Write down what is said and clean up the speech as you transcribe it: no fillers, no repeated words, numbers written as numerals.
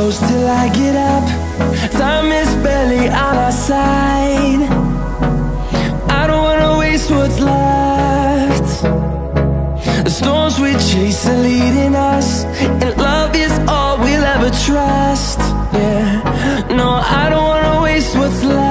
close till I get up. Time is barely on our side. I don't wanna waste what's left. The storms we chase are leading us, and love is all we'll ever trust. Yeah, no, I don't wanna waste what's left.